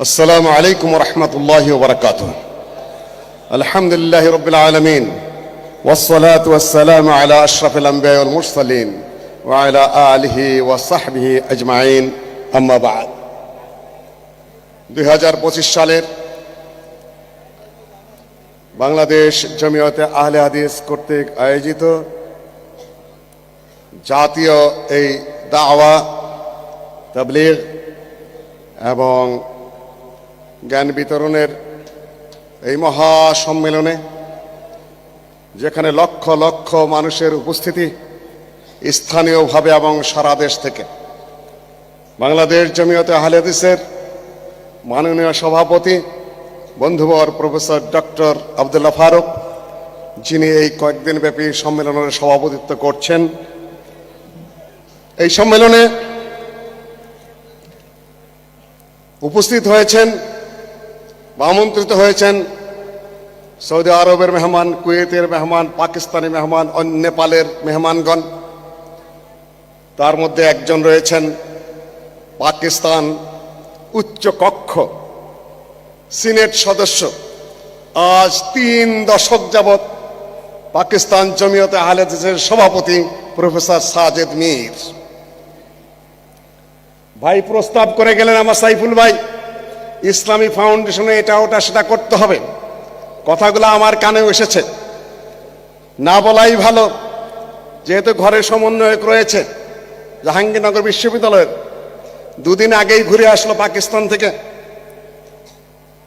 السلام عليكم ورحمة الله وبركاته. الحمد لله رب العالمين والصلاة والسلام على أشرف الأنبياء والمرسلين وعلى آله وصحبه أجمعين. أما بعد 2025 সালের বাংলাদেশ জমিয়তে আহলে হাদিস কর্তৃক আয়োজিত জাতীয় এই দাওয়া তাবলীগ এবং জ্ঞান বিতরণের এই মহা সম্মেলনে যেখানে লক্ষ লক্ষ মানুষের উপস্থিতি স্থানীয়ভাবে এবং সারা দেশ থেকে, বাংলাদেশ জমিয়তে আহলে হাদিসের মাননীয় সভাপতি বন্ধুবর প্রফেসর ডক্টর আব্দুল্লাহ ফারুক, যিনি এই কয়েকদিন ব্যাপী সম্মেলনের সভাপতিত্ব করছেন। এই সম্মেলনে উপস্থিত হয়েছেন বা আমন্ত্রিত হয়েছেন সৌদি আরবের মেহমান, কুয়েতের মেহমান, পাকিস্তানি মেহমান, নেপালের মেহমানগণ। তার মধ্যে একজন রয়েছেন পাকিস্তান উচ্চ কক্ষ সিনেট সদস্য, আজ 3 দশক যাবৎ পাকিস্তান জমিয়তে আহলে হাদিসের সভাপতি প্রফেসর সাজেদ মীর ভাই প্রস্তাব করে গেলেন, আমার সাইফুল ভাই ইসলামী ফাউন্ডেশনে এটা ওটা সেটা করতে হবে। কথাগুলো আমার কানেও এসেছে, না বলাই ভালো, যেহেতু ঘরের সমন্বয়ক রয়েছে জাহাঙ্গীরনগর বিশ্ববিদ্যালয়ের। 2 দিন আগেই ঘুরে আসলো পাকিস্তান থেকে,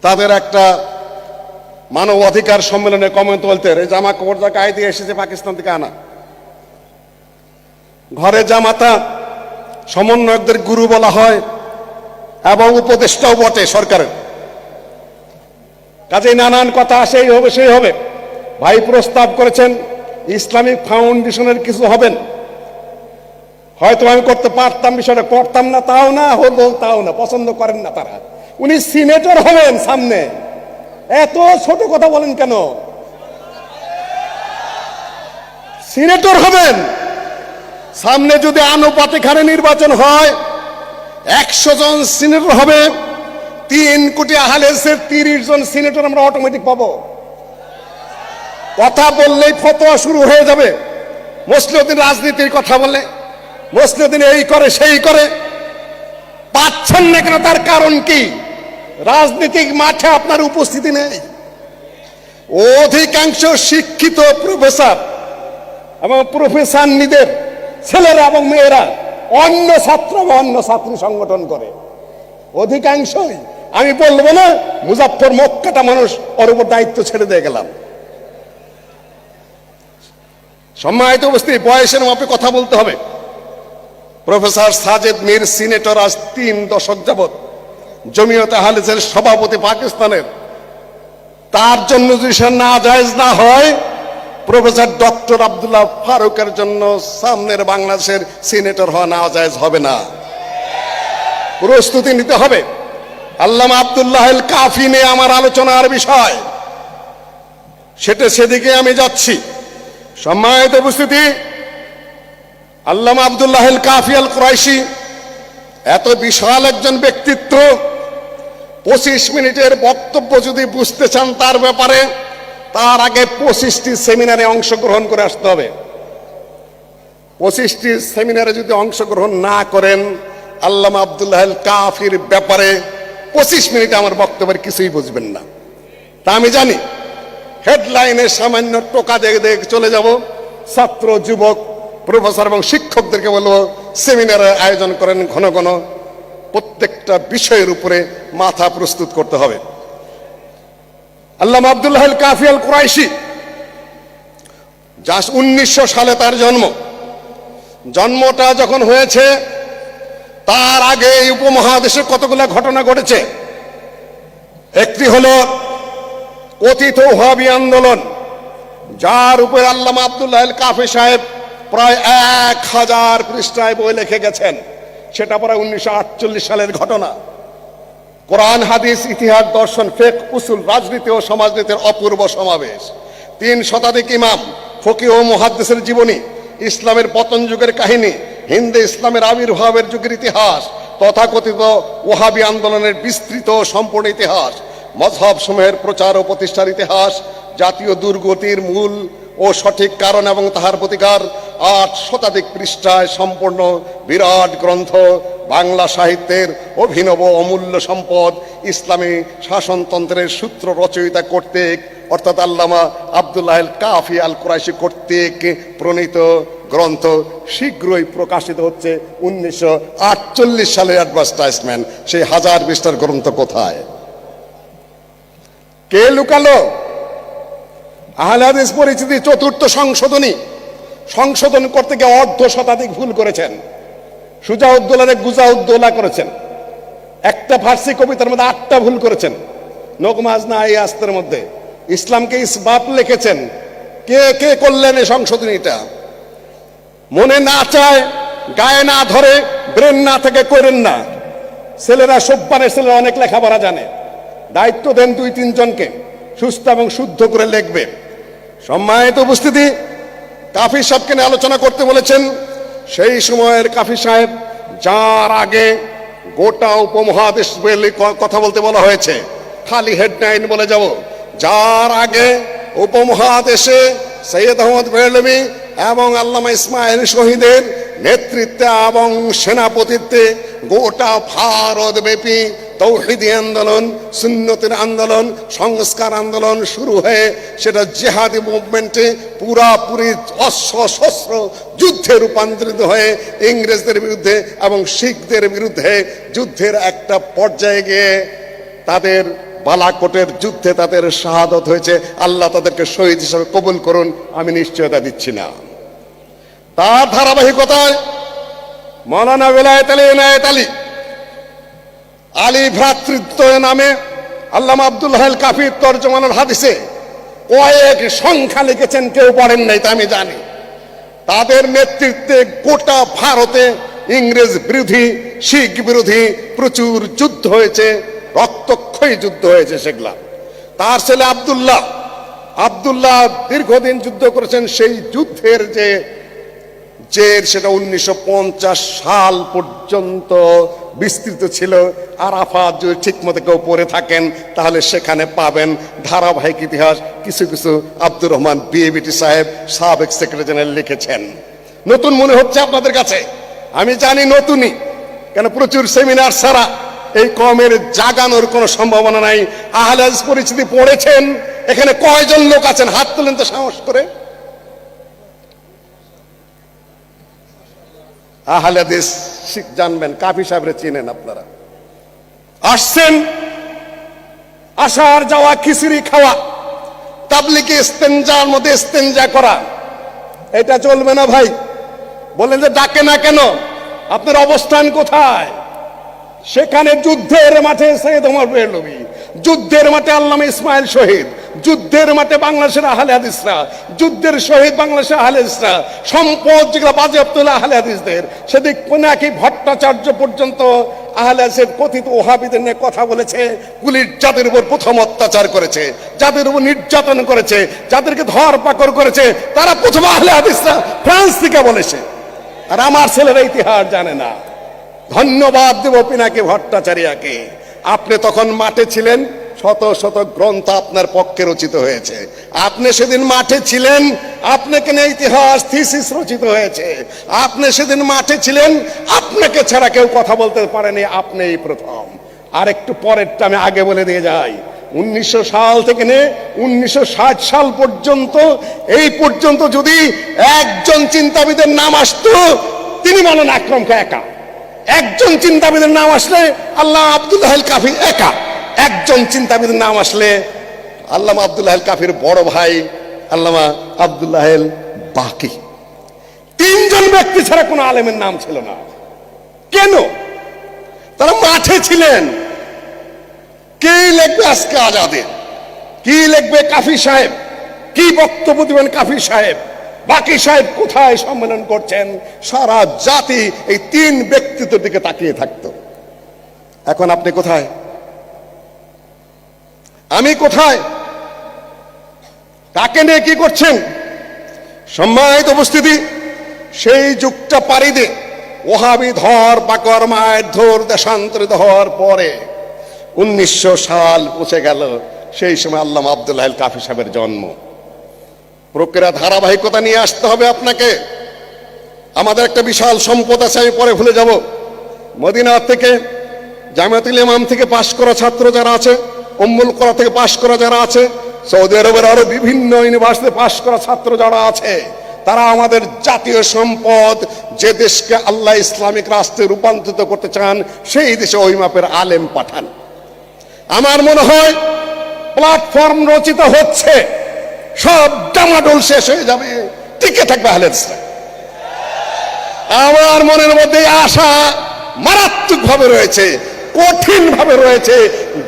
তাদের একটা মানব অধিকার সম্মেলনে কমনওয়েলথের এই জামা কাপড় যা গায়ে দিয়ে এসেছে পাকিস্তান থেকে আনা। ঘরে জামাতা সমন্বয়কদের গুরু বলা হয় এবং উপদেষ্টাও বটে সরকারের, কাজেই নানান কথা আসে, এই হবে সেই হবে। ভাই প্রস্তাব করেছেন ইসলামিক ফাউন্ডেশনের কিছু হবেন, হয়তো আমি করতে পারতাম, বিষয়টা করতাম না, তাও না হলো, তাও না, পছন্দ করেন না তারা। উনি সিনেটর হবেন সামনে, এত ছোট কথা বলেন কেন? সিনেটর হবেন সামনে, যদি আনুপাতিক হারে নির্বাচন হয় 100 জন সিনেটর হবে, 3 কোটি আহলে হাদিসের 30 জন সিনেটর আমরা অটোমেটিক পাবো। কথা বললেই ফতোয়া শুরু হয়ে যাবে। মুসলিউদ্দিন রাজনীতির কথা বলে, মুসলিউদ্দিন এই করে সেই করে, পাচ্ছেন না কেন? তার কারণ কি? রাজনৈতিক মাঠে আপনার উপস্থিতি নেই। অধিকাংশ শিক্ষিত প্রফেসর এবং প্রফেসরদের ছেলেরা এবং মেয়েরা অন্য ছাত্র এবং অন্য ছাত্রী সংগঠন করে, অধিকাংশই। আমি বলবো না মুজাফফর মক্কাটা মানুষ ওর উপর দায়িত্ব ছেড়ে দিয়ে গেলাম। সম্মানিত উপস্থিতি, বয়সের মাপে কথা বলতে হবে। প্রফেসর সাজেদ মীর সিনেটর, আজ 3 দশক যাবৎ জমিয়তে আহলে হাদিসের সভাপতি পাকিস্তানের। তার জন্য যদি সে নাজায়েজ না হয়, প্রফেসর ডক্টর আব্দুল্লাহ ফারুকের জন্য সামনের বাংলাদেশের সিনেটর হওয়া নাজায়েজ হবে না। প্রস্তুতি নিতে হবে। আল্লামা আব্দুল্লাহ আল কাফি নিয়ে আমার আলোচনার বিষয়, সেটা সেদিকে আমি যাচ্ছি। সম্মানিত উপস্থিতি, আল্লামা আব্দুল্লাহ আল কাফি আল কুরাইশি এত বিশাল একজন ব্যক্তিত্ব, 25 মিনিটের বক্তব্য যদি বুঝতে চান তার ব্যাপারে, তার আগে 25টি সেমিনারে অংশগ্রহণ করে আসতে হবে। 25টি সেমিনারে যদি অংশগ্রহণ না করেন, আল্লামা আব্দুল্লাহ আল কাফির ব্যাপারে 25 মিনিটে আমার বক্তব্যের কিছুই বুঝবেন না। তা আমি জানি, হেডলাইনে সামান্য টোকা দেখে চলে যাব। ছাত্র, যুবক, প্রফেসর এবং শিক্ষকদেরকে বলবো সেমিনারের আয়োজন করেন ঘন ঘন, প্রত্যেকটা বিষয়ের উপরে মাথা প্রস্তুত করতে হবে। আল্লামা আব্দুল্লাহ আল কাফি আল কুরাইশি, যা 1900 সালে তার জন্মটা যখন হয়েছে, তার আগে এই উপমহাদেশে কতগুলো ঘটনা ঘটেছে। একটি হলো কথিত ওহাবি আন্দোলন, যার উপরে আল্লামা আব্দুল্লাহ আল কাফি সাহেব প্রায় 1000 পৃষ্ঠায় বই লিখে গেছেন। সেটা প্রায় 1948 সালের ঘটনা। কোরআন, হাদিস, ইতিহাস, দর্শন, ফিকহ, উসুল, রাজনীতি ও সমাজনীতির অপূর্ব সমাবেশ। 3 শতাধিক ইমাম, ফকিহ ও মুহাদ্দিসের জীবনী, ইসলামের পতন যুগের কাহিনী, হিন্দে ইসলামের আবির্ভাবের যুগের ইতিহাস, তথাকথিত ওহাবি আন্দোলনের বিস্তৃত সম্পূর্ণ ইতিহাস, মযহব সমূহের প্রচার ও প্রতিষ্ঠার ইতিহাস, জাতীয় দুর্গতির মূল ও সঠিক কারণ এবং তাহার প্রতিকার, 8 শতাধিক পৃষ্ঠায় সম্পূর্ণ বিরাট গ্রন্থ, বাংলা সাহিত্যের অভিনব অমূল্য সম্পদ, ইসলামী শাসনতন্ত্রের সূত্র রচয়িতা কর্তৃক অর্থাৎ আল্লামা আব্দুল্লাহ আল কাফি আল কুরাইশি কর্তৃক প্রণীত গ্রন্থ শীঘ্রই প্রকাশিত হচ্ছে। 1948 সালের অ্যাডভার্টাইজমেন্ট। সেই 1000 পৃষ্ঠার গ্রন্থ কোথায়? কে লুকালো? আহলে হাদিস পরিচিতি 4th সংশোধন করতে গিয়ে 1/2 শতাধিক ভুল করেছেন। সুজাউদ্দৌলারে গুজাউদ্দৌলা করেছেন। একটা ফার্সি কবিতার মধ্যে 8টা ভুল করেছেন। নগমাজ না এই আস্তের মধ্যে ইসলামকে ইসবাত লিখেছেন। কে কে করলেন এই সংশোধনীটা? মনে না চায়, গায়ে না ধরে, ব্রেন না থেকে করেন না। ছেলেরা সব্বানের ছেলেরা অনেক লেখাপড়া জানে। দায়িত্ব দেন 2-3 জনকে সুস্থ এবং শুদ্ধ করে লিখবে। সম্মানিত উপস্থিতি, কাফি সাহেবকে নিয়ে আলোচনা করতে বলেছেন। সেই সময়ের কাফি সাহেব, যার আগে গোটা উপমহাদেশ বলে কথা বলতে বলা হয়েছে, খালি হেডলাইন বলে যাব। যার আগে উপমহাদেশে সৈয়দ আহমদ বেরলভী এবং আল্লামা ইসমাইল শহীদের নেতৃত্বে এবং সেনাপতিত্বে গোটা ভারতব্যাপী তৌহিদি আন্দোলন, সুন্নতের আন্দোলন, সংস্কার আন্দোলন শুরু হয়ে সেটা জিহাদি মুভমেন্টে পুরাপুরি অসশস্ত্র যুদ্ধে রূপান্তরিত হয়ে ইংরেজদের বিরুদ্ধে এবং শিখদের বিরুদ্ধে যুদ্ধের একটা পর্যায়ে গিয়ে তাদের বালাকোটের যুদ্ধে তাদের শাহাদত হয়েছে। আল্লাহ তাদেরকে শহীদ হিসেবে কবুল করুন, আমি নিশ্চয়তা দিচ্ছি না। তার ধারাবাহিকতায় মৌলানা বেলায়েত আলী এনায়েত আলী আলী ভ্রাতৃত্ব নামে আল্লামা আব্দুল্লাহ আল কাফির তরজমানুল হাদিসে কয়েক সংখ্যা লিখেছেন, কেউ পড়েন নাই তা আমি জানি। তাদের নেতৃত্বে গোটা ভারতে ইংরেজ বিরোধী, শিখ বিরোধী প্রচুর যুদ্ধ হয়েছে, রক্তক্ষয়ী যুদ্ধ হয়েছে সেগুলা। তার ছেলে আব্দুল্লাহ দীর্ঘদিন যুদ্ধ করেছেন। সেই যুদ্ধের যে সেটা 1950 সাল পর্যন্ত বিস্তৃত ছিল। আরাফাত যদি ঠিক মতো কেউ পড়ে থাকেন তাহলে সেখানে পাবেন ধারাবাহিক ইতিহাস। কিছু কিছু আব্দুর রহমান বিএবিটি সাহেব, সাবেক সেক্রেটারি জেনারেল লিখেছেন। নতুন মনে হচ্ছে আপনাদের কাছে, আমি জানি নতুনই, কেন প্রচুর সেমিনার ছাড়া এই কমের জাগানোর কোনো সম্ভাবনা নাই। আহলে হাদিস পরিচিতি পড়েছেন? এখানে কয়জন লোক আছেন? হাত তোলেন তো সাহস করে। আহলে হাদিস জানবেন, কাফি সাহেবরে চিনেন আপনারা। আসছেন, আসার যাওয়া, খিচুড়ি খাওয়া, তাবলিগে ইস্তেনজার মধ্যে ইস্তেনজা করা, এটা চলবে না ভাই। বলেন যে ডাকে না কেন? আপনার অবস্থান কোথায়? সেখানে যুদ্ধের মাঠে সৈয়দ ওমর বেরলভী, যুদ্ধের মাঠে আল্লামা ইসমাইল শহীদ, যুদ্ধের মাঠে বাংলাদেশের আহলে হাদিসরা, যুদ্ধের শহীদ বাংলাদেশের আহলে হাদিসরা, সম্পদ যেগুলো বাজেয়াপ্ত হলো আহলে হাদিসদের। সেদিক পিনাকি ভট্টাচার্য পর্যন্ত আহলে হাদিসের কথিত ওহাবিদের নিয়ে কথা বলেছে। পুলিশ যাদের উপর প্রথম অত্যাচার করেছে, যাদের উপর নির্যাতন করেছে, যাদেরকে ধরপাকড় করেছে, তারা প্রথম আহলে হাদিসরা ফ্রান্স থেকে বলেছে। আর আমার ছেলেরা ইতিহাস জানে না। ধন্যবাদ দেব পিনাকি ভট্টাচার্যকে। আপনি তখন মাঠে ছিলেন, শত শত গ্রন্থ আপনার পক্ষে রচিত হয়েছে। আপনি সেদিন মাঠে ছিলেন, আপনাকে নিয়ে ইতিহাস থিসিস রচিত হয়েছে। আপনি সেদিন মাঠে ছিলেন, আপনাকে ছাড়া কেউ কথা বলতে পারেনি, আপনিই প্রথম। আর একটু পরেরটা আমি আগে বলে দিয়ে যাই। 1900 সাল থেকে নিয়ে 1960 সাল পর্যন্ত, এই পর্যন্ত যদি একজন চিন্তাবিদের নাম আসতো, তিনি বলেন আকরম খা একা। একজন চিন্তাবিদের নাম আসলে আল্লামা আব্দুল্লাহ আল কাফি একা। একজন চিন্তাবিদের নাম আসলে আল্লামা আব্দুল্লাহ আল কাফির বড় ভাই আল্লামা আব্দুল্লাহ আল বাকি। 3 জন ব্যক্তি ছাড়া কোনো আলেমের নাম ছিল না। কেন? তারা মাঠে ছিলেন। কে লিখবে আজকে আজাদের? কি লিখবে কাফি সাহেব? কি বক্তব্য দিবেন কাফি সাহেব? বাকি সাহেব কোথায় সম্মেলন করছেন? সারা জাতি এই 3 ব্যক্তিত্বের দিকে তাকিয়ে থাকতো। এখন আপনি কোথায়? আমি কোথায়? কাকে নিয়ে কি করছেন? সম্মানিত উপস্থিতি, সেই যুগটা পাড়ি দিয়ে ওহাবি ধর পাকর মায়ের ধর দেশান্তরিত হওয়ার পরে 1900 সাল পৌঁছে গেল, সেই সময় আল্লামা আব্দুল্লাহ আল কাফি সাহেবের জন্ম। প্রক্রিয়া ধারাবাহিকতা নিয়ে আসতে হবে আপনাকে। আমাদের একটা বিশাল সম্পদ আছে, আমি পরে ভুলে যাব। মদিনা থেকে, জামিয়াতুল ইমাম থেকে পাশ করা ছাত্র যারা আছে, উম্মুল কোরা থেকে পাশ করা যারা আছে, সৌদি আরবের আরো বিভিন্ন ইউনিভার্সিটি পাশ করা ছাত্র যারা আছে, তারা আমাদের জাতীয় সম্পদ। যে দেশকে আল্লাহ ইসলামিক রাষ্ট্রে রূপান্তরিত করতে চান, সেই দেশে ওই মাপের আলেম পাঠান। আমার মনে হয় প্ল্যাটফর্ম রচিত হচ্ছে, সব ডামাডোল শেষ হয়ে যাবে, টিকে থাকবে আহলে হাদিসরা। আমার মনের মধ্যে আশা মারাত্মক ভাবে রয়েছে, কঠিন ভাবে রয়েছে,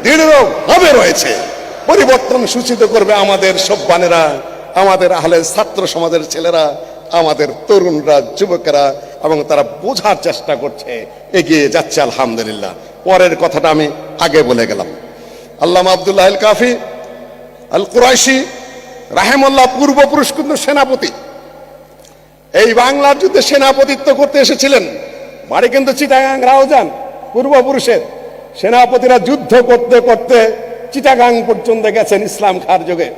দৃঢ় ভাবে রয়েছে। পরিবর্তন সূচিত করবে আমাদের সব্বানেরা, আমাদের আহলে ছাত্র সমাজের ছেলেরা, আমাদের তরুণরা, যুবকেরা, এবং তারা বোঝার চেষ্টা করছে, এগিয়ে যাচ্ছে আলহামদুলিল্লাহ। পরের কথাটা আমি আগে বলে গেলাম। আল্লামা আব্দুল্লাহ আল কাফি আল কুরাইশি রাহেমাল্লাহ পূর্বপুরুষ কিন্তু সেনাপতি, এই বাংলার যুদ্ধে সেনাপতিত্ব করতে এসেছিলেন। বাড়ি কিন্তু চিটাগাং রাউজান, পূর্বপুরুষের সেনাপতিরা যুদ্ধ করতে করতে চিটাগাং পর্যন্ত গেছেন ইসলাম খার যুগে।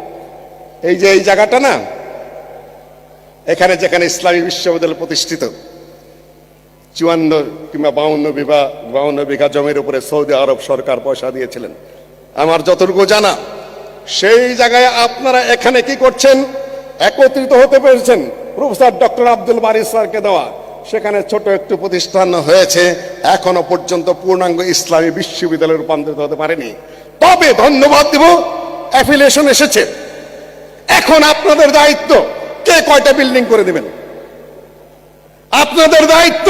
এই যে এই জায়গাটা না, এখানে যেখানে ইসলামী বিশ্ববিদ্যালয় প্রতিষ্ঠিত, 54 কিংবা 52 বিঘা জমির উপরে সৌদি আরব সরকার পয়সা দিয়েছিলেন আমার যতটুকু জানা। সেই জায়গায় আপনারা এখানে কি করছেন, একত্রিত হতে পেরেছেন প্রফেসর ডক্টর আব্দুল বারী স্যারকে দেওয়া। সেখানে ছোট একটু প্রতিষ্ঠান হয়েছে, এখনো পর্যন্ত পূর্ণাঙ্গ ইসলামী বিশ্ববিদ্যালয়ে রূপান্তরিত হতে পারেনি। তবে ধন্যবাদ দিব, অ্যাফিলিয়েশন এসেছে। এখন আপনাদের দায়িত্ব, কে কয়টা বিল্ডিং করে দিবেন। আপনাদের দায়িত্ব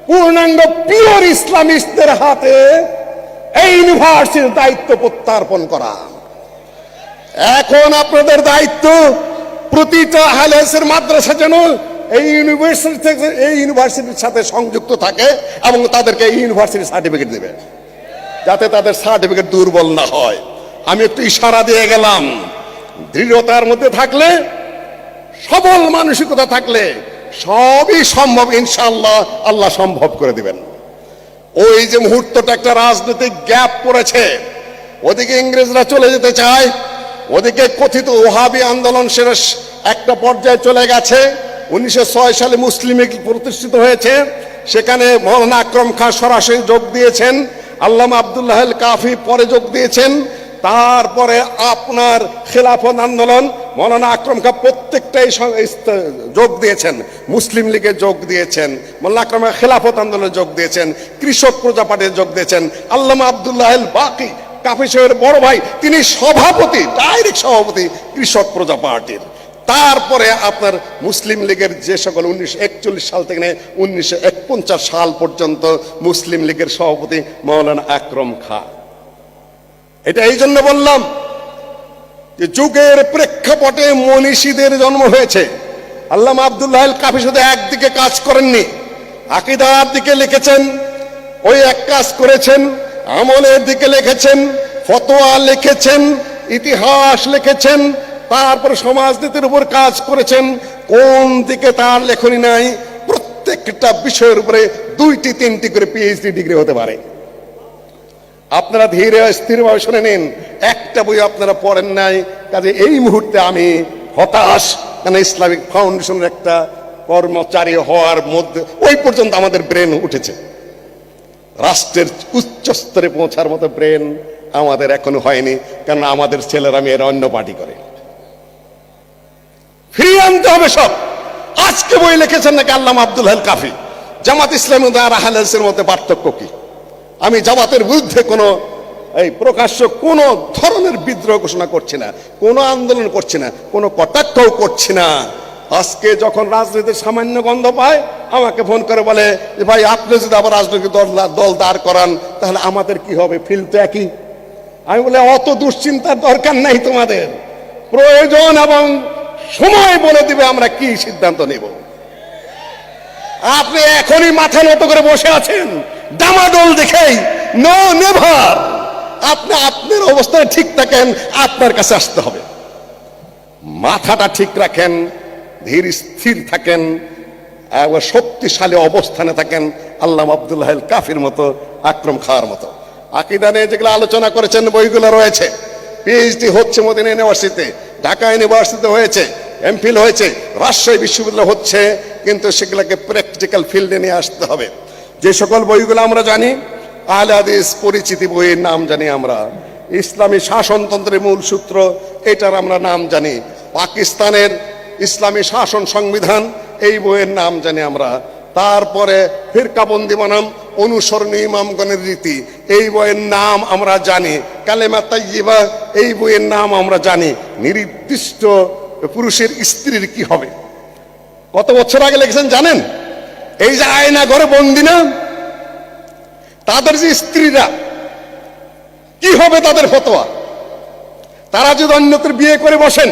পূর্ণাঙ্গ পিওর ইসলামিস্টদের হাতে এই ইউনিভার্সিটির দায়িত্ব প্রত্যার্পণ করা। এখন আপনাদের দায়িত্ব প্রতিটা আহলে হাদিসের মাদ্রাসা যেন এই ইউনিভার্সিটির সাথে সংযুক্ত থাকে এবং তাদেরকে এই ইউনিভার্সিটির সার্টিফিকেট দেবে, যাতে তাদের সার্টিফিকেট দুর্বল না হয়। আমি একটু ইশারা দিয়ে গেলাম, দৃঢ়তার মধ্যে থাকলে, সবল মানসিকতা থাকলে সবই সম্ভব ইনশাআল্লাহ। আল্লাহ সম্ভব করে দিবেন। ওই যে মুহূর্তটা একটা রাজনৈতিক গ্যাপ পড়েছে, ওদিকে ইংরেজরা চলে যেতে চায়, ওদিকে কথিত ওহাবি আন্দোলন সেটা একটা পর্যায়ে চলে গেছে। 1906 সালে মুসলিম লীগ প্রতিষ্ঠিত হয়েছে, সেখানে মৌলানা আকরম খান সরাসরি যোগ দিয়েছেন, আল্লামা আব্দুল্লাহ আল কাফি পরে যোগ দিয়েছেন। তারপরে আপনার খেলাফত আন্দোলন, মৌলানা আকরম খান প্রত্যেকটাই যোগ দিয়েছেন, মুসলিম লীগে যোগ দিয়েছেন, মৌলানা আকরম খান খেলাফত আন্দোলনে যোগ দিয়েছেন, কৃষক প্রজা পার্টিতে যোগ দিয়েছেন। আল্লামা আব্দুল্লাহ আল বাকি কাফি সাহেবের বড় ভাই, তিনি সভাপতি, ডাইরেক্ট সভাপতি কৃষক প্রজা পার্টির। তারপরে আপনার মুসলিম লীগের যে সকল 1941 সাল থেকে 1949 সাল পর্যন্ত মুসলিম লীগের সভাপতি মৌলানা আকরম খান। এটা এই জন্য বললাম যে যুগের প্রেক্ষাপটে মনীষীদের জন্ম হয়েছে। আল্লামা আব্দুল্লাহ আল কাফি শুধু একদিকে কাজ করেননি, আকীদার দিকে লিখেছেন, ওই এক কাজ করেছেন, আমলের দিকে লিখেছেন, ফতোয়া লিখেছেন, ইতিহাস লিখেছেন, তারপর সমাজনীতির উপর কাজ করেছেন। কোন দিকে তার লেখনী নাই? প্রত্যেকটা বিষয়ের উপরে 2টি 3টি করে পিএইচডি ডিগ্রি হতে পারে। আপনারা ধীরে স্থিরভাবে শুনে নিন, একটা বই আপনারা পড়েন নাই, কাজে এই মুহূর্তে আমি হতাশ। কেন ইসলামিক ফাউন্ডেশনের একটা কর্মচারী হওয়ার মধ্যে ওই পর্যন্ত আমাদের ব্রেন উঠেছে, রাষ্ট্রের উচ্চ স্তরে পৌঁছার মতো ব্রেন আমাদের এখনো হয়নি, কারণ আমাদের ছেলেরা মেয়েরা অন্য পার্টি করে। ফিরিয়ে আনতে হবে সব। আজকে বই লিখেছেন নাকি আল্লামা আব্দুল্লাহ আল কাফি। জামাত ইসলামী আর আহলে হাদিসের মধ্যে পার্থক্য কি? আমি জামাতের বিরুদ্ধে কোনো প্রকাশ্য কোনো ধরনের বিদ্রোহ ঘোষণা করছি না, কোনো আন্দোলন করছি না, কোনো কটাক্ষও করছি না। আজকে যখন রাজনীতির সামান্য গন্ধ পায় আমাকে ফোন করে বলে যে ভাই আপনি যদি আবার রাজনৈতিক দল দাঁড় করান তাহলে আমাদের কি হবে, ফিল তো একই। আমি বলে অত দুশ্চিন্তার দরকার নাই তোমাদের, প্রয়োজন এবং সময় বলে দিবে আমরা কি সিদ্ধান্ত নেব। আপনি এখনই মাথা নত করে বসে আছেন ডামাডোল দেখেই, নো নেভার। আপনি আপনার অবস্থায় ঠিক থাকেন, আপনার কাছে আসতে হবে। মাথাটা ঠিক রাখেন, ধীর স্থির থাকেন, শক্তিশালী অবস্থানে থাকেন আল্লামা আব্দুল্লাহ আল কাফির মতো, আকরম খাঁর মতো। আকীদা নিয়ে যেগুলো আলোচনা করেছেন বইগুলো রয়েছে, পিএইচডি হচ্ছে মদিনা ইউনিভার্সিটিতে, ঢাকা ইউনিভার্সিটিতে হয়েছে, এমফিল হয়েছে, রাজশাহী বিশ্ববিদ্যালয় হচ্ছে, কিন্তু সেগুলোকে প্র্যাকটিক্যাল ফিল্ডে নিয়ে আসতে হবে। যে সকল বইগুলো আমরা জানি, আহলে হাদিস পরিচিতি বইয়ের নাম জানি আমরা, ইসলামী শাসনতন্ত্রের মূল সূত্র এটার আমরা নাম জানি, পাকিস্তানের ইসলামী শাসন সংবিধান এই বইয়ের নাম জানি আমরা, তারপরে ফিরকাবন্দি বনাম অনুসরণীয় ইমামগণের রীতি এই বইয়ের নাম আমরা জানি, কালেমা তাইয়্যিবা এই বইয়ের নাম আমরা জানি। নির্দিষ্ট পুরুষের স্ত্রীর কি হবে কত বছর আগে লিখেছেন জানেন? এই যে আয়না ঘরে বন্দি না, তাদের যে স্ত্রীরা কি হবে তাদের ফতোয়া, তারা যদি অন্যত্র বিয়ে করে বসেন,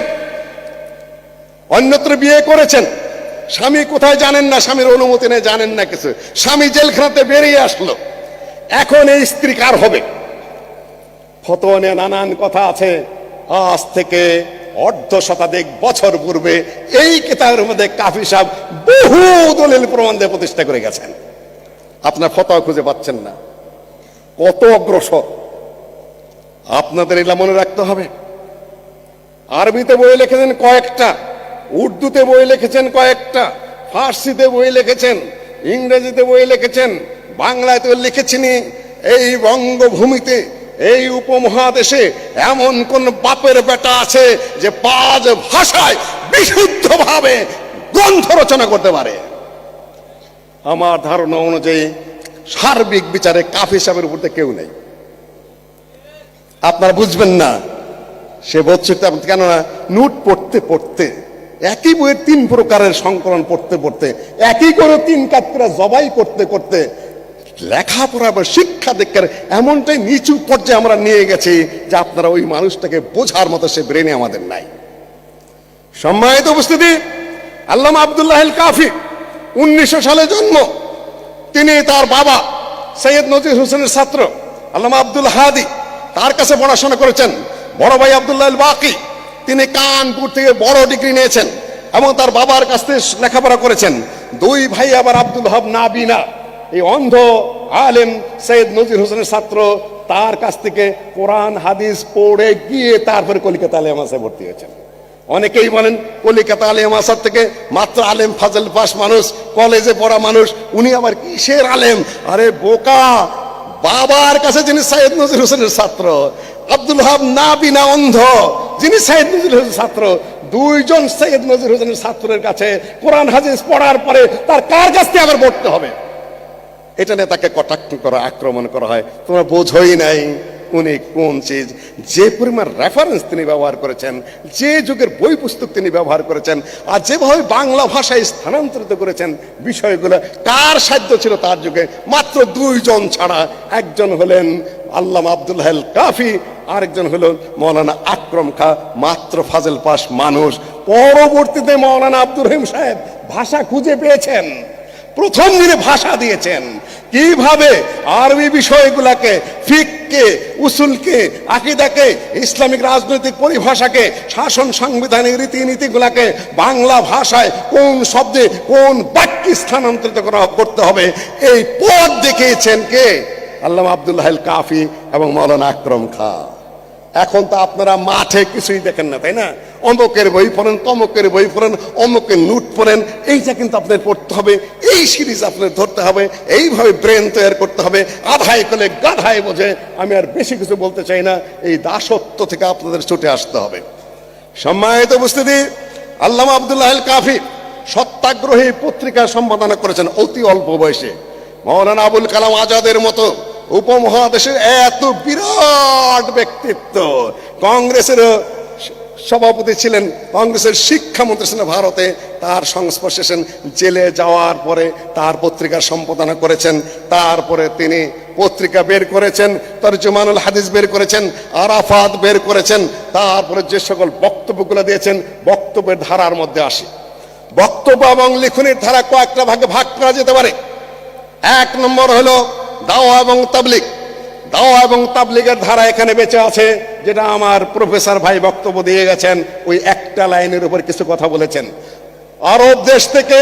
অন্যত্র বিয়ে করেছেন, স্বামী কোথায় জানেন না, স্বামীর অনুমতি নেই, জানেন না কিছু, স্বামী জেলখানাতে বেরিয়ে আসলো, এখন এই স্ত্রী কার হবে? ফতোয়া নিয়ে নানান কথা আছে। আজ থেকে অর্ধ শতাধিক বছর পূর্বে এই কিতাবের মধ্যে কাফি সাহেব বহু দলিল প্রমাণ দিয়ে প্রতিষ্ঠা করে গেছেন, আপনার ফতোয়া খুঁজে পাচ্ছেন না। কত অগ্রসর আপনাদের এগুলা মনে রাখতে হবে। আরবিতে বই লিখেছেন কয়েকটা, উর্দুতে বই লিখেছেন কয়েকটা, ফার্সিতে বই লিখেছেন, ইংরেজিতে বই লিখেছেন, বাংলাতে লিখেছেন। এই বঙ্গভূমিতে, এই উপমহাদেশে এমন কোন বাপের বেটা আছে যে 5 ভাষায় বিশুদ্ধভাবে গ্রন্থ রচনা করতে পারে? আমার ধারণা অনুযায়ী সার্বিক বিচারে কাফি সাহেবের উপর কেউ নেই। আপনারা বুঝবেন না সে বলছে, কেননা নোট পড়তে পড়তে, একই বইয়ের 3 প্রকারের সংকলন পড়তে পড়তে, একই করে 3 কাতরা জবাই করতে করতে লেখাপড়া বা শিক্ষা দীক্ষার এমনটাই নিচু পর্যায়ে আমরা নিয়ে গেছি যে আপনারা ওই মানুষটাকে বোঝার মতো সে ব্রেনে আমাদের নাই। সম্মানিত উপস্থিতি, আল্লামা আব্দুল্লাহ আল কাফি 1900 সালে জন্ম। তিনি তার বাবা সৈয়দ নজির হোসেনের ছাত্র আল্লামা আব্দুল হাদি, তার কাছে পড়াশোনা করেছেন। বড় ভাই আব্দুল্লাহ আল বাকি, তিনি কানপুর থেকে বড় ডিগ্রি নিয়েছেন এবং তার বাবার কাছ থেকে লেখাপড়া করেছেন। 2 ভাই আবার আব্দুল হাব নাবিনা, এই অন্ধ আলেম সৈয়দ নজির হোসেনের ছাত্র, তার কাছ থেকে কোরআন হাদিস পড়ে গিয়ে তারপরে কলিকাতা আলেম মাদ্রাসায় ভর্তি হয়েছেন। অনেকেই বলেন কলিকাতা আলেম মাদ্রাসা থেকে মাত্র আলেম ফাজল পাস মানুষ, কলেজে পড়া মানুষ, উনি আবার কিসের আলেম? আরে বোকা, বাবার কাছে যিনি সৈয়দ নজির হোসেনের ছাত্র, আব্দুল হাব নাবিনা অন্ধ, যিনি সৈয়দ নজির হোসেনের ছাত্র, 2 জন সৈয়দ নজির হোসেনের ছাত্রের কাছে কোরআন হাদিস পড়ার পরে তার কার কাছ থেকে আবার পড়তে হবে? এটা নিয়ে তাকে কটাক্ষ করা, আক্রমণ করা হয়। তোমরা বোঝোই নাই উনি কোন চিজ। যে পরিমাণ রেফারেন্স তিনি ব্যবহার করেছেন, যে যুগের বই পুস্তক তিনি ব্যবহার করেছেন, আর যেভাবে বাংলা ভাষায় স্থানান্তরিত করেছেন বিষয়গুলো, কার সাধ্য ছিল তার যুগে? মাত্র 2 জন ছাড়া, একজন হলেন আল্লামা আব্দুল্লাহ আল কাফি, আরেকজন হলেন মৌলানা আকরম খাঁ, মাত্র ফাজল পাস মানুষ। পরবর্তীতে মৌলানা আব্দুর রহিম সাহেব ভাষা খুঁজে পেয়েছেন, প্রথম দিনে ভাষা দিয়েছেন। কিভাবে আরবি বিষয়গুলাকে, ফিককে, উসুলকে, আকীদাকে, ইসলামিক রাজনৈতিক পরিভাষাকে, শাসন সাংবিধানিক রীতিনীতিগুলাকে বাংলা ভাষায় কোন শব্দে কোন বাক্যে স্থানান্তরিত করতে হবে, এই পথ দেখিয়েছেন কে? আল্লামা আব্দুল্লাহ আল কাফি এবং মৌলানা আকরম খাঁ। এখন তো আপনারা মাঠে কিছুই দেখেন না, তাই না? অমুকের বই পড়েন, তমুকের বই পড়েন, অমুকের নোট পড়েন। এইটা কিন্তু আপনার পড়তে হবে, এই সিরিজ আপনার ধরতে হবে, এইভাবে ব্রেন তৈরি করতে হবে। আধায় করলে গাধায় বোঝে। আমি আর বেশি কিছু বলতে চাই না, এই দাসত্ব থেকে আপনাদের ছুটে আসতে হবে। সম্মানিত উপস্থিতি, আল্লামা আব্দুল্লাহ আল কাফি সত্যাগ্রহী পত্রিকা সম্পাদনা করেছেন অতি অল্প বয়সে। মৌলানা আবুল কালাম আজাদের মতো উপমহাদেশের এত বিরাট ব্যক্তিত্ব, কংগ্রেসের সভাপতি ছিলেন, কংগ্রেসের শিক্ষামন্ত্রী ছিলেন ভারতে, তার সংস্পর্শে এসেছেন। জেলে যাওয়ার পরে তার পত্রিকার সম্পাদনা করেছেন। তারপরে তিনি পত্রিকা বের করেছেন, তরজমানুল হাদিস বের করেছেন, আরাফাত বের করেছেন। তারপরে যে সকল বক্তব্যগুলো দিয়েছেন, বক্তব্যের ধারার মধ্যে আসে। বক্তব্য এবং লিখনের ধারা কয়েকটা ভাগে ভাগ করা যেতে পারে। 1 নম্বর হলো দাওয়া এবং তাবলীগ। দাওয়া এবং তাবলীগের ধারা এখানে বেঁচে আছে, যেটা আমার প্রফেসর ভাই বক্তব্য দিয়ে গেছেন। ওই একটা লাইনের উপর কিছু কথা বলেছেন। আরব দেশ থেকে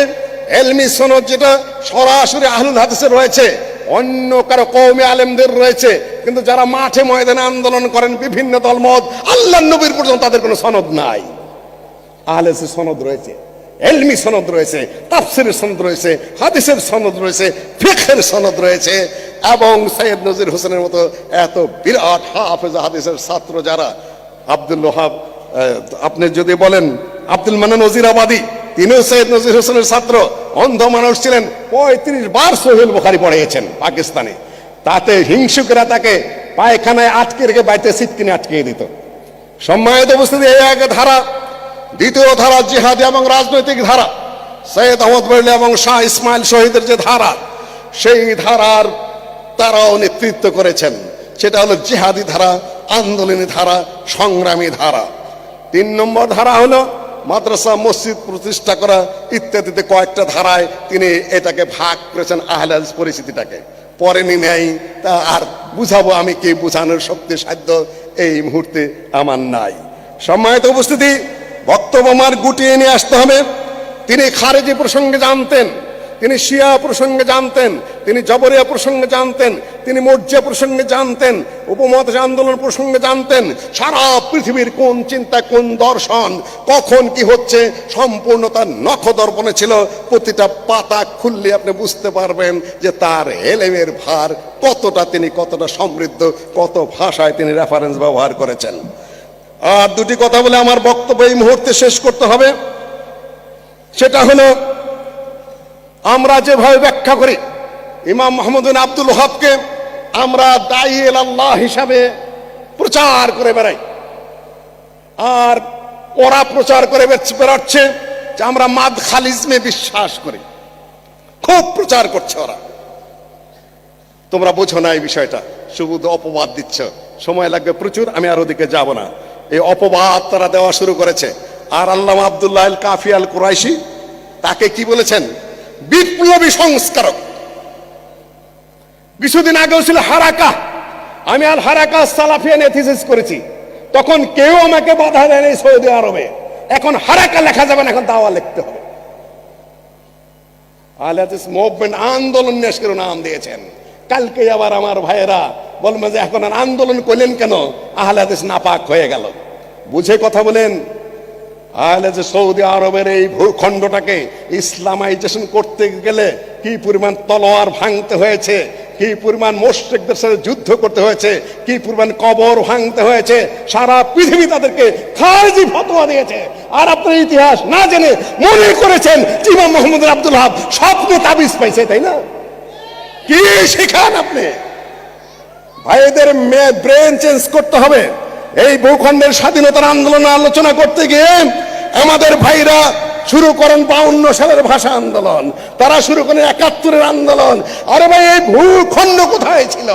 এলমি সনদ যেটা সরাসরি আহলুল হাদিসে রয়েছে, অন্য কারো কওমে আলেমদের রয়েছে, কিন্তু যারা মাঠে ময়দানে আন্দোলন করেন বিভিন্ন দলমত, আল্লাহর নবীর পর্যন্ত তাদের কোনো সনদ নাই। আহলে হাদিসের সনদ রয়েছে, এলমি সনদ রয়েছে, তাফসিরের সনদ রয়েছে, হাদিসের সনদ রয়েছে, ফিকহের সনদ রয়েছে। এবং সৈয়দ নজির হোসেনের মতো এত বিরাট হাফেজ হাদিসের ছাত্র যারা, আব্দুল ওহাব, আপনি যদি বলেন আব্দুল মান্নান নজিরাবাদী, তিনিও সৈয়দ নজির হোসেনের ছাত্র, অন্ধ মানুষ ছিলেন, 35 বার সহিহ বুখারী পড়িয়েছেন পাকিস্তানে। তাতে হিংসুকেরা তাকে পায়খানায় আটকে রেখে বাড়িতে সিটকিনে আটকে দিত। সম্মানিত উপস্থিতি, এই এক ধারা। দ্বিতীয় ধারা জিহাদি এবং রাজনৈতিক ধারা, সৈয়দ আহমদ বরেলভী এবং শাহ ইসমাইল শহীদের যে ধারা, সেই ধারার তারাও নেতৃত্ব করেছেন। সেটা হলো জিহাদি ধারা, আন্দোলনী ধারা, সংগ্রামী ধারা। 3 নম্বর ধারা হলো মাদ্রাসা মসজিদ প্রতিষ্ঠা করা ইত্যাদিতে কয়েকটা ধারায় তিনি এটাকে ভাগ করেছেন আহলে হাদিস পরিস্থিতিটাকে। পরে নেই, তা আর বুঝাবো আমি কি, বুঝানোর শক্তি সাধ্য এই মুহূর্তে আমার নাই। সম্মানিত উপস্থিতি, বক্তব্য আমার গুটিয়ে নিয়ে আসতে হবে। তিনি খারেজি প্রসঙ্গে জানতেন, তিনি শিয়া প্রসঙ্গে জানতেন, তিনি জবরিয়া প্রসঙ্গে জানতেন, তিনি মর্জিয়া প্রসঙ্গে জানতেন, উপমহাদেশ আন্দোলন প্রসঙ্গে জানতেন। সারা পৃথিবীর কোন চিন্তা, কোন দর্শন, কখন কি হচ্ছে সম্পূর্ণ তার নখদর্পণে ছিল। প্রতিটা পাতা খুললে আপনি বুঝতে পারবেন যে তার এলেমের ভার কতটা, তিনি কতটা সমৃদ্ধ, কত ভাষায় তিনি রেফারেন্স ব্যবহার করেছেন। আর দুটি কথা বলে আমার বক্তব্য এই মুহূর্তে শেষ করতে হবে। সেটা হলো, আমরা যেভাবে ব্যাখ্যা করি ইমাম মুহাম্মদ বিন আব্দুল ওয়াহাবকে, আমরা দাঈ ইলাল্লাহ হিসাবে প্রচার করে বেড়াই, আর ওরা প্রচার করে বেড়াচ্ছে যে আমরা মাদখালিজমে বিশ্বাস করি। খুব প্রচার করছে ওরা। তোমরা বোঝো না এই বিষয়টা, শুধু অপবাদ দিচ্ছ। সময় লাগবে প্রচুর, আমি আর ওদিকে যাব না। এই অপবাদ তারা দেওয়া শুরু করেছে। আর আল্লামা আব্দুল্লাহ আল কাফি আল কুরাইশি তাকে কি বলেছেন? বিপ্লবী সংস্কারক। কিছুদিন আগেও ছিল হারাকা। আমি আল হারাকা সালাফিয়ান এথিসিস করেছি, তখন কেউ আমাকে বাধা দেয়নি সৌদি আরবে। এখন হারাকা লেখা যাবে না, এখন দাওয়া লিখতে হবে। আহলে হাদিস মুভমেন্ট আন্দোলন নেশকের নাম দিয়েছেন। কালকে আবার আমার ভাইয়েরা বলবে যে এখন আর আন্দোলন করলেন কেন, আহলে হাদিস নাপাক হয়ে গেল। বুঝে কথা বলেন। আহলে হাদিস সৌদি আরবের এই ভূখণ্ডটাকে ইসলামাইজেশন করতে গেলে কি পরিমাণ তলোয়ার ভাঙতে হয়েছে, কি পরিমাণ মুশরিকদের সাথে যুদ্ধ করতে হয়েছে, কি পরিমাণ কবর ভাঙতে হয়েছে। সারা পৃথিবী তাদেরকে খারিজি ফতোয়া দিয়েছে। আর আপনার ইতিহাস না জেনে মনে করেছেন ইমাম মুহাম্মদ আব্দুল ওয়াহাব স্বপ্নে তাবিজ পাইছে, তাই না? কি শেখান আপনি? ভাইদের ব্রেন চেঞ্জ করতে হবে। এই ভূখণ্ডের স্বাধীনতার আন্দোলন আলোচনা করতে গিয়ে আমাদের ভাইরা শুরু করেন 52 সালের ভাষা আন্দোলন, তারা শুরু করেন 71-এর আন্দোলন। আরে ভাই, এই ভূখণ্ড কোথায় ছিল?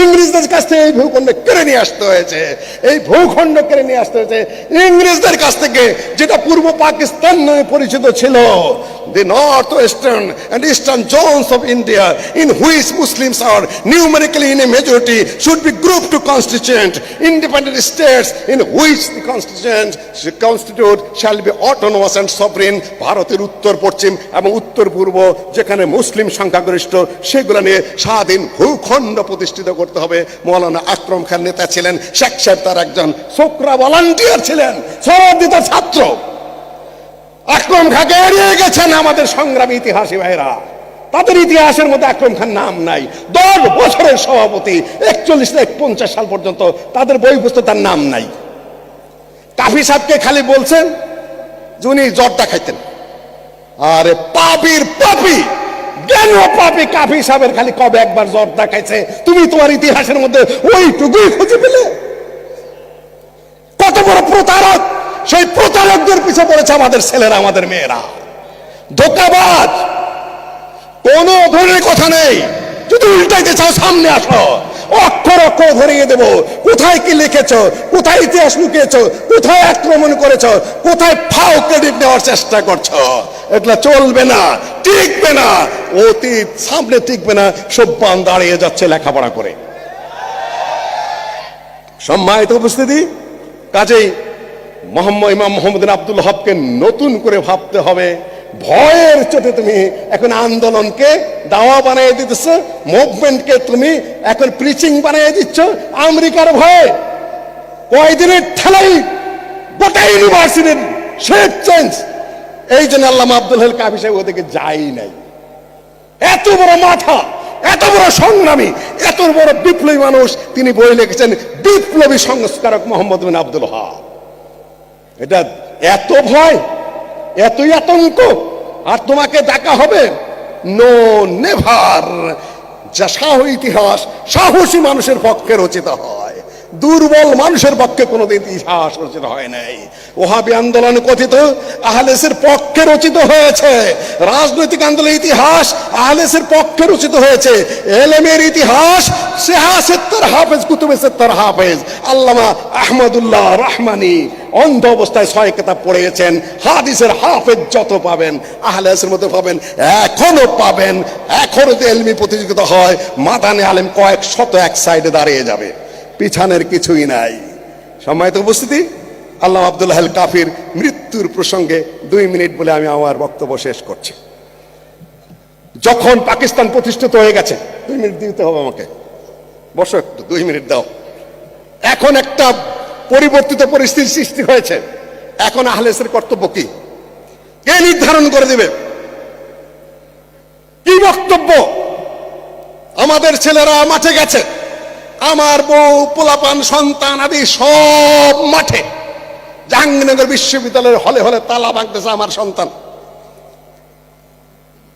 ইংরেজদের কাছ থেকে এই ভূখণ্ড কেড়ে নিয়ে আসতে হয়েছে। এই ভূখণ্ড কেড়ে নিয়ে আসতে হয়েছে ইংরেজদের কাছ থেকে, যেটা পূর্ব পাকিস্তান নামে পরিচিত ছিল। The northwestern and eastern zones of India, in which Muslims are numerically in a majority, should be grouped to constituent independent states, in which the constitute shall be autonomous and sovereign. ভারতের উত্তর পশ্চিম এবং উত্তর পূর্ব যেখানে মুসলিম সংখ্যাগরিষ্ঠ, সেগুলো নিয়ে স্বাধীন ভূখণ্ড প্রতিষ্ঠিত করতে হবে। মৌলানা আকরম খান নেতা ছিলেন, শেখ সাহেব তার একজন ছোকরা ভলান্টিয়ার ছিলেন, সমাদিত ছাত্র। আকরম খানকে এড়িয়ে গেছেন আমাদের সংগ্রামী ইতিহাসী ভাইরা। তাদের ইতিহাসের মধ্যে আকরম খান নাম নাই। 10 বছরের সভাপতি, 41 থেকে 50 সাল পর্যন্ত তাদের বই পুস্তকে তার নাম নাই। কাফি সাহেবকে খালি বলছেন যে উনি জর্দা খাইতেন। আরে পাপির পাপি, জ্ঞান পাপি কাফি সাহেবের খালি কবে একবার জর্দা খাইছে তুমি তোমার ইতিহাসের মধ্যে ওইটুকুই খুঁজে পেলে? কত বড় প্রতারক! সেই প্রতারকদের পিছে পড়েছে আমাদের ছেলেরা, আমাদের মেয়েরা। ধোঁকাবাজ, কোন ধরনের কথা নেই। যদি উল্টাইতে চাও সামনে আসো, অক্ষর অক্ষর ধরিয়ে দেব। কোথায় কি লিখেছ, কোথায় ইতিহাস লুকিয়েছ, কোথায় আক্রমণ করেছ, কোথায় ফাও ক্রেডিট নেওয়ার চেষ্টা করছো। এগুলা চলবে না, টিকবে না। অতীত সামনে টিকবে না। সব্বান দাঁড়িয়ে যাচ্ছে লেখাপড়া করে। সম্মানিত উপস্থিতি, কাজেই ইমাম মুহাম্মদ বিন আব্দুল ওয়াহাবকে নতুন করে ভাবতে হবে, ভয়ের চোটে তুমি এখন আন্দোলনকে দাওয়া বানিয়ে দিতেছ, মুভমেন্টকে তুমি এখন প্রিচিং বানিয়ে দিচ্ছ আমেরিকার ভয়ে। কয়দিনের ঠেলাই গোটা ইউনিভার্সিটির শেপ চেঞ্জ। এই জন্য আল্লামা আব্দুল হাই কাফি সাহেব ওদিকে যাই নাই। এত বড় মাথা, এত বড় সংগ্রামী, এত বড় বিপ্লবী মানুষ, তিনি বই লিখেছেন বিপ্লবী সংস্কারক মোহাম্মদ বিন আব্দুল ওয়াহাব। এটা এত ভয়, এতই আতঙ্ক, আর তোমাকে ডাকা হবে? No, never. যা ইতিহাস সাহসী মানুষের পক্ষে রচিত হয়, দুর্বল মানুষের পক্ষে কোনোদিন ইতিহাস রচিত হয় নাই। ওহাবী আন্দোলন কথিত আহলেসের পক্ষে রচিত হয়েছে। রাজনৈতিক আন্দোলনের ইতিহাস আহলেসের পক্ষে রচিত হয়েছে। এলেমের ইতিহাস সিহাসেত্তর হাফেজ, কুতুবে সেত্তর হাফেজ আল্লামা আহমদুল্লাহ রহমানী অন্ধ অবস্থায় 6 কিতাব পড়েছেন। হাদিসের হাফেজ যত পাবেন আহলেসের মধ্যে পাবেন, এখনো পাবেন। এখনো তো এলমি প্রতিযোগিতা হয়, মাদানে আলেম কয়েক শত এক সাইডে দাঁড়িয়ে যাবে, পিছানের কিছুই নাই। সম্মানিত উপস্থিতি, আল্লামা আব্দুল হাই কাফির মৃত্যুর প্রসঙ্গে 2 মিনিট বলে আমি আমার বক্তব্য শেষ করছি। যখন পাকিস্তান প্রতিষ্ঠিত হয়ে গেছে, 2 মিনিট দিতে হবে আমাকে, বসো একটু, 2 মিনিট দাও। এখন একটা পরিবর্তিত পরিস্থিতি সৃষ্টি হয়েছে। এখন আহলেসের কর্তব্য কি? কে নির্ধারণ করে দিবে? কি বক্তব্য? আমাদের ছেলেরা মাঠে গেছে, আমার বউ, পোলাপান, সন্তান আদি সব মাঠে। জাহাঙ্গীরনগর বিশ্ববিদ্যালয়ের হলে হলে তালা ভাঙতেছে আমার সন্তান,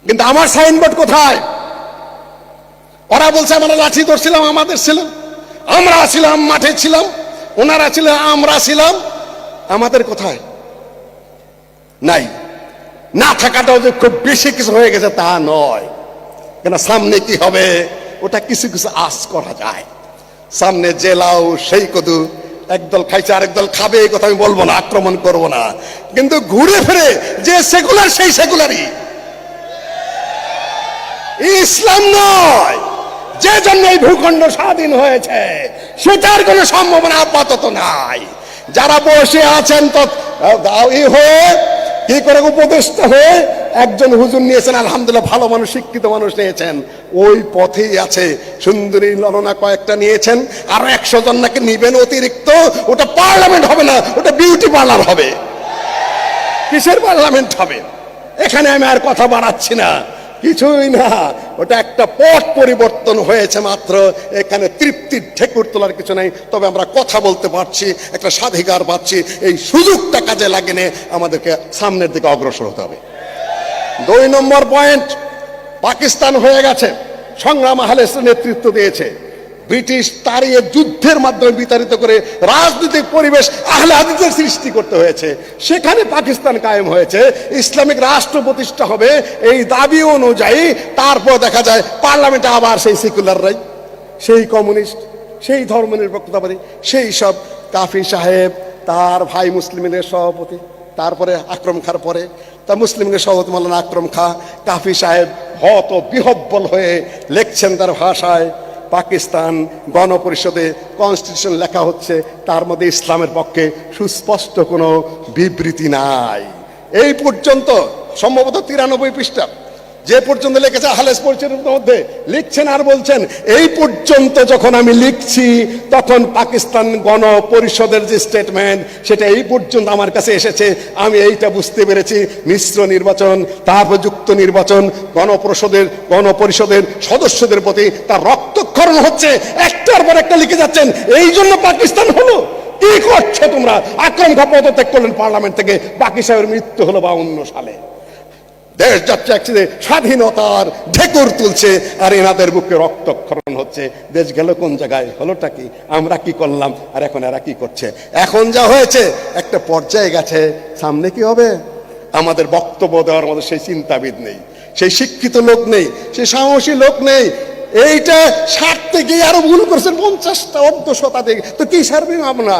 কিন্তু আমার সাইনবোর্ড কোথায়? ওরা বলছে আমরা লাঠি ধরছিলাম, আমাদের ছিল, আমরা ছিলাম, মাঠে ছিলাম, ওনারা ছিলেন, আমরা ছিলাম, আমাদের কোথায়? নাই। না থাকাটাও যে খুব বেশি কিছু হয়ে গেছে তা নয়, কেন সামনে কি হবে ওটা কিছু কিছু আশ করা যায়। সামনে যে লাউ সেই কদু, একদল খাইছে আরেক দল খাবে, এই কথা আমি বলবো না, আক্রমণ করব না, কিন্তু ঘুরে ফিরে যে সেকুলার সেই সেকুলারই, ইসলাম নয়। যে জন্য এই ভূখণ্ড স্বাধীন হয়েছে সেটার কোনো সম্ভাবনা আপাতত নাই। যারা বসে আছেন তো হয়ে কি করে উপদেষ্টা হয়ে একজন হুজুর নিয়েছেন, আলহামদুলিল্লাহ ভালো মানুষ, শিক্ষিত মানুষ নিয়েছেন, ওই পথেই আছে। সুন্দরী ললনা কয়েকটা নিয়েছেন, আরো 100 জন নাকি নিবেন অতিরিক্ত। ওটা পার্লামেন্ট হবে না, ওটা বিউটি পার্লার হবে। কিসের পার্লামেন্ট হবে? এখানে আমি আর কথা বাড়াচ্ছি না, কিছুই না, ওটা একটা পথ পরিবর্তন হয়েছে মাত্র। এখানে তৃপ্তির ঠেকুর তোলার কিছু নাই, তবে আমরা কথা বলতে পারছি, একটা স্বাধিকার পাচ্ছি। এই সুযোগটা কাজে লাগিয়ে আমাদেরকে সামনের দিকে অগ্রসর হতে হবে। 2 নম্বর পয়েন্ট, পাকিস্তান হয়ে গেছে, সংগ্রাম আহলেস নেতৃত্ব দিয়েছে। ব্রিটিশ তাড়িয়ে যুদ্ধের মাধ্যমে বিতাড়িত করে রাজনৈতিক পরিবেশ আহলে হাদিসের সৃষ্টি করতে হয়েছে। সেখানে পাকিস্তান কায়েম হয়েছে, ইসলামিক রাষ্ট্র প্রতিষ্ঠা হবে এই দাবি অনুযায়ী। তারপর দেখা যায় পার্লামেন্টে আবার সেই সেকুলাররাই, সেই কমিউনিস্ট, সেই ধর্মনিরপেক্ষতাবাদী, সেই সব কাফি সাহেব, তার ভাই মুসলিম লীগের সভাপতি, তারপরে আকরম খার পরে তা মুসলিম লীগের সভাপতি মাওলানা আকরম খা, কাফি সাহেব হত বিহব্বল হয়ে লিখছেন তার ভাষায়, পাকিস্তান গণপরিষদে কনস্টিটিউশন লেখা হচ্ছে, তার মধ্যে ইসলামের পক্ষে সুস্পষ্ট কোনো বিবৃতি নাই। এই পর্যন্ত সম্ভবত 93 পৃষ্ঠা যে পর্যন্ত লিখেছে আহলেস পরিষদের মধ্যে লিখছেন আর বলছেন, এই পর্যন্ত যখন আমি লিখছি তখন পাকিস্তান গণপরিষদের যে স্টেটমেন্ট সেটা এই পর্যন্ত আমার কাছে এসেছে। আমি এইটা বুঝতে পেরেছি, মিশ্র নির্বাচন, তারপর যুক্ত নির্বাচন, গণপরিষদের সদস্যদের প্রতি তার রক্তক্ষরণ হচ্ছে, একটার পর একটা লিখে যাচ্ছেন। এই জন্য পাকিস্তান হলো। কি করছো তোমরা? আকরম খা পদত্যাগ করলেন পার্লামেন্ট থেকে, বাকি সাহেবের মৃত্যু হলো 52 সালে। দেশ যাচ্ছে একসাথে স্বাধীনতার ঢেকুর তুলছে, আর এনাদের বুকে রক্তক্ষরণ হচ্ছে। দেশ গেল কোন জায়গায়? হলোটা কি? আমরা কি করলাম আর এখন এরা কি করছে? এখন যা হয়েছে একটা পর্যায়ে গেছে, সামনে কি হবে? আমাদের বক্তব্য দেওয়ার মধ্যে সেই চিন্তাবিদ নেই, সেই শিক্ষিত লোক নেই, সেই সাহসী লোক নেই। এইটা সারতে গিয়ে আরো ভুল করছেন 50টা অর্ধ শতাধিক, তো কি সারবে? আমরা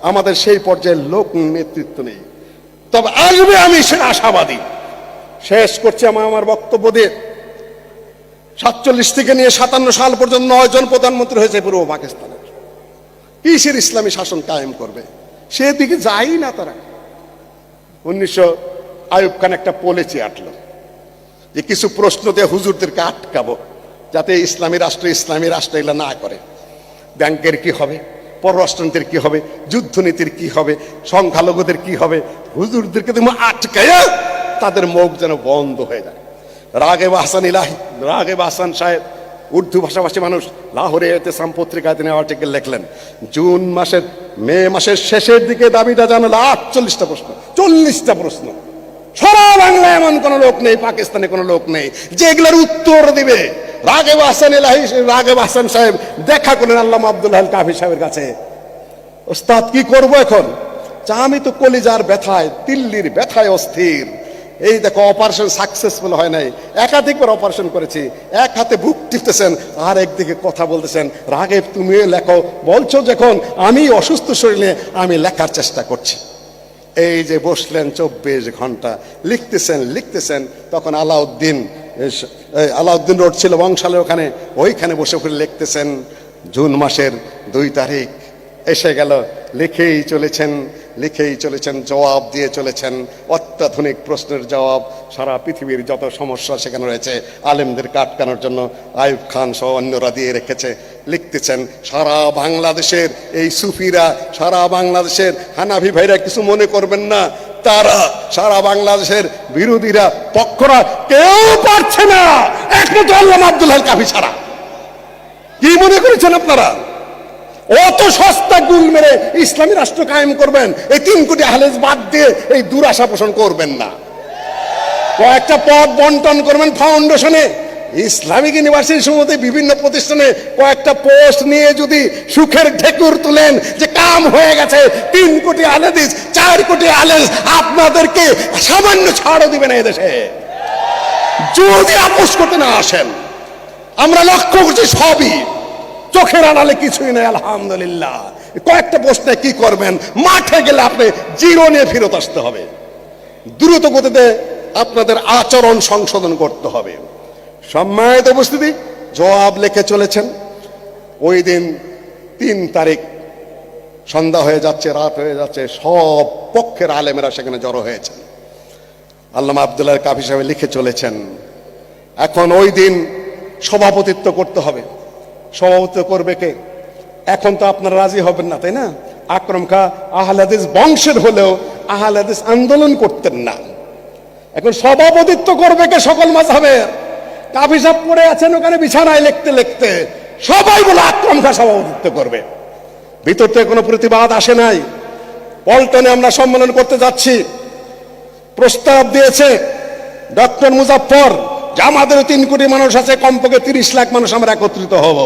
আমাদের সেই পর্যায়ের লোক নেতৃত্ব নেই। তবে আসবে, আমি সে আশাবাদী। শেষ করছি আমার বক্তব্য দিয়ে। 47 থেকে নিয়ে 57 সাল পর্যন্ত 9 জন প্রধানমন্ত্রী হয়েছে পূর্ব পাকিস্তানের। কিসের ইসলামী শাসন কায়েম করবে? সেদিকে যাই না তারা। আইয়ুব খান একটা পলিসি আটলো যে কিছু প্রশ্ন দিয়ে হুজুরদেরকে আটকাবো, যাতে ইসলামী রাষ্ট্র এগুলো না করে। ব্যাংকের কি হবে, পররাষ্ট্রনীতির কি হবে, যুদ্ধনীতির কি হবে, সংখ্যালঘুদের কি হবে, হুজুরদেরকে তুমি আটকায়া তাদের মুখ যেন বন্ধ হয়ে যায়। রাগেব হাসান সাহেব উর্দু ভাষাভাষী মানুষ, লাহোরে এতেসাম পত্রিকায় তিনি আর্টিকেল লিখলেন, মে মাসের শেষের দিকে দাবিটা জানালো 48টা প্রশ্ন, 40টা প্রশ্ন। সারা বাংলায় এমন কোন লোক নেই, পাকিস্তানে কোন লোক নেই যেগুলোর উত্তর দিবে। রাগেব হাসান সাহেব দেখা করলেন আল্লামা আব্দুল্লাহ আল কাফি সাহেবের কাছে। ওস্তাদ কি করব এখন? আমি তো কলিজার ব্যথায়, তিল্লির ব্যথায় অস্থির। এই দেখো অপারেশন সাকসেসফুল হয় নাই, একাধিকবার অপারেশন করেছি। এক হাতে বুক টিপতেছেন আর একদিকে কথা বলতেছেন, রাগেব তুমিও লেখো, বলছো যখন আমি অসুস্থ শরীরে আমি লেখার চেষ্টা করছি। এই যে বসলেন 24 ঘন্টা লিখতেছেন। তখন আলাউদ্দিন রোড ছিল বংশালে, ওইখানে বসে পড়ে লিখতেছেন। জুন মাসের 2 তারিখ এসে গেল, লিখেই চলেছেন, জবাব দিয়ে চলেছেন, অত্যাধুনিক প্রশ্নের জবাব। সারা পৃথিবীর যত সমস্যা সেখানে রয়েছে আলেমদেরকে আটকানোর জন্য আইয়ুব খান সহ অন্যরা দিয়ে রেখেছে। লিখতেছেন সারা বাংলাদেশের এই সুফিরা, সারা বাংলাদেশের হানাফি ভাইরা কিছু মনে করবেন না, তারা সারা বাংলাদেশের বিরোধীরা পক্ষরা কেউ পারছে না একমাত্র আল্লামা আব্দুল্লাহ আল কাফি ছাড়া। কি মনে করেছেন আপনারা অত সস্তা গুল মেরে ইসলামী রাষ্ট্র কায়েম করবেন? এই 3 কোটি আহলে বাদ দিয়ে এই দুরাশা পোষণ করবেন না। কয়েকটা পদ বন্টন করবেন ফাউন্ডেশনে, ইসলামিক ইউনিভার্সিটির সময় বিভিন্ন প্রতিষ্ঠানে কয়েকটা পোস্ট নিয়ে যদি সুখের ঢেকুর তুলেন যে কাম হয়ে গেছে, 3 কোটি আহলেদিস, 4 কোটি আহলে আপনাদেরকে সামান্য ছাড়ও দিবে না এদেশে যদি আপোষ করতে না আসেন। আমরা লক্ষ্য করছি সবই, চোখের আড়ালে কিছুই নেই আলহামদুলিল্লাহ। কয়েকটা প্রশ্নে কি করবেন? মাঠে গেলে আপনি জিরো নিয়ে ফেরত আসতে হবে। দ্রুত গতিতে আপনাদের আচরণ সংশোধন করতে হবে। সম্মানিত উপস্থিতি, জবাব লিখে চলেছেন। ওই দিন 3 তারিখ সন্ধ্যা হয়ে যাচ্ছে, রাত হয়ে যাচ্ছে, সব পক্ষের আলেমেরা সেখানে জড়ো হয়েছেন। আল্লামা আব্দুল্লাহ কাফি সাহেব লিখে চলেছেন। এখন ওই দিন সভাপতিত্ব করতে হবে। সভাপতিত্ব করবে কে? এখন তো আপনারা রাজি হবেন না, তাই না? আকরাম খাঁ আহলে হাদিস বংশের হলেও আহলে হাদিস আন্দোলন করতেন না। এখন সভাপতিত্ব করবে কে? সকল মাযহাবের কাফি সাহেব পড়ে আছেন ওখানে বিছানায় লিখতে সবাই বলে আকরাম খাঁ সভাপতিত্ব করবে। ভিতর থেকে কোনো প্রতিবাদ আসে নাই। পল্টনে আমরা সম্মেলন করতে যাচ্ছি, প্রস্তাব দিয়েছে ডক্টর মুজাফফর যে আমাদের 3 কোটি মানুষ আছে, কমপক্ষে 30 লাখ মানুষ আমরা একত্রিত হব।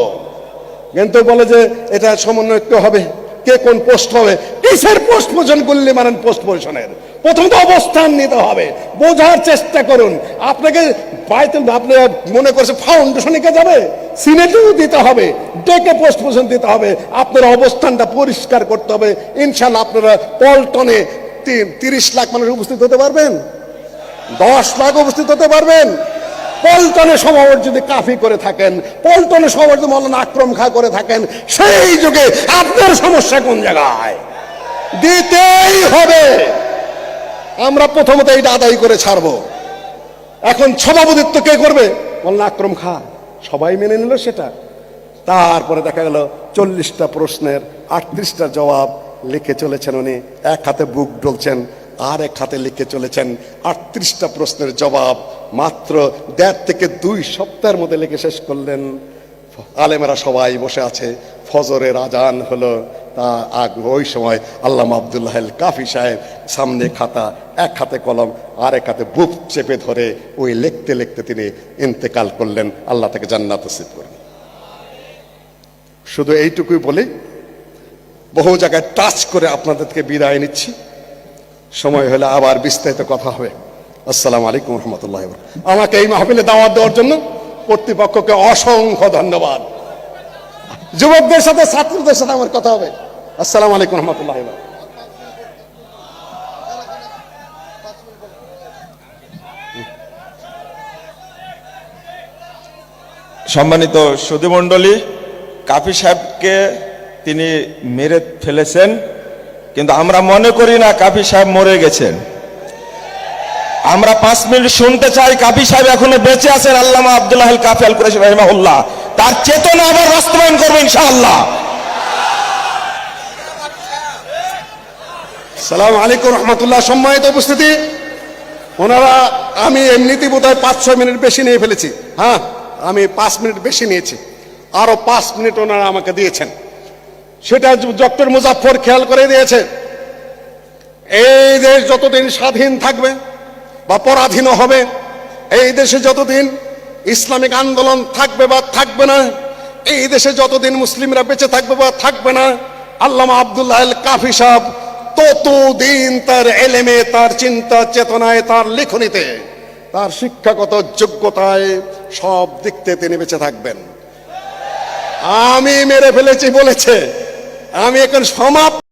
কিন্তু বলে যে এটা সমন্বয় হবে, কে কোন পোস্ট হবে। কিসের পোস্ট পোষণ করলে মানেন পোস্ট পোষণের? প্রথমত অবস্থান নিতে হবে, বোঝার চেষ্টা করুন। আপনাকে আপনি মনে করছে ফাউন্ডেশনে কে যাবে, সিনেটেও দিতে হবে, ডেকে পোস্ট পোষণ দিতে হবে। আপনার অবস্থানটা পরিষ্কার করতে হবে। ইনশাল্লাহ আপনারা পল্টনে 30 লাখ মানুষ উপস্থিত হতে পারবেন, 10 লাখ উপস্থিত হতে পারবেন। পল্টনে সভাপতি যদি কাফি করে থাকেন, পল্টনে সভাপতি মৌলানা আকরাম খাঁ করে থাকেন, সেই যুগে আপনার সমস্যা কোন জায়গায়? দিতেই হবে। আমরা প্রথমত এইটা আদায় করে ছাড়বো। এখন সভাপতিত্ব কে করবে? মৌলানা আকরাম খাঁ। সবাই মেনে নিল সেটা। তারপরে দেখা গেল 40টা প্রশ্নের 38টা জবাব লিখে চলেছেন উনি। এক হাতে বুক ডলছেন, আর এক হাতে লিখে চলেছেন 38টা প্রশ্নের জবাব। মাত্র 1.5 থেকে 2 সপ্তাহের মধ্যে লিখে শেষ করলেন। আলেমেরা সবাই বসে আছে, ফজরের আজান হলো। ওই সময় আল্লামা আব্দুল্লাহ আল কাফি সাহেব সামনে খাতা, এক হাতে কলম, আর এক হাতে বুক চেপে ধরে ওই লিখতে তিনি ইন্তেকাল করলেন। আল্লাহ তাকে জান্নাত নসিব করুন। শুধু এইটুকুই বলি, বহু জায়গায় টাচ করে আপনাদেরকে বিদায় নিচ্ছি। সময় হলে আবার বিস্তারিত কথা হবে। আসসালামু আলাইকুম রহমতুল্লাহ। আমাকে এই মাহফিলে দাওয়াত দেওয়ার জন্য কর্তৃপক্ষকে অসংখ্য ধন্যবাদ। যুবকদের সাথে, ছাত্রদের সাথে আমার কথা হবে। আসসালামু আলাইকুম রহমতুল্লাহ। সম্মানিত সুধীমণ্ডলী, কাফি সাহেবকে তিনি মেরে ফেলেছেন, কিন্তু আমরা মনে করি না কাফি সাহেব মরে গেছেন। আমরা 5 মিনিট শুনতে চাই, কাফি সাহেব এখনো বেঁচে আছেন, আল্লামা আব্দুল্লাহ আল কাফি আল কুরাইশি রাহিমাহুল্লাহ, তার চেতনা আবার বাস্তবায়ন করবে ইনশাআল্লাহ। সালাম আলাইকুম রহমতুল্লাহ। সম্মানিত উপস্থিতি, ওনারা আমি এমনিতেই বোধহয় 5-6 মিনিট বেশি নিয়ে ফেলেছি। হ্যাঁ, আমি 5 মিনিট বেশি নিয়েছি, আরো 5 মিনিট ওনারা আমাকে দিয়েছেন। সেটা ডক্টর মুজাফফর খেয়াল করে দিয়েছে। এই দেশ যতদিন স্বাধীন থাকবে বা পরাধীন হবে, এই দেশে যতদিন ইসলামিক আন্দোলন থাকবে বা থাকবে না, এই দেশে যতদিন মুসলিমরা বেঁচে থাকবে বা থাকবে না, আল্লামা আব্দুল্লাহ আল কাফি সাহেব ততদিন তার এলেমে, তার চিন্তা চেতনায়, তার লেখনীতে, তার শিক্ষাগত যোগ্যতায় সব দিক থেকে তিনি বেঁচে থাকবেন। আমি মেরে ফেলেছি বলেছে, আমি এখন সমাপ্ত।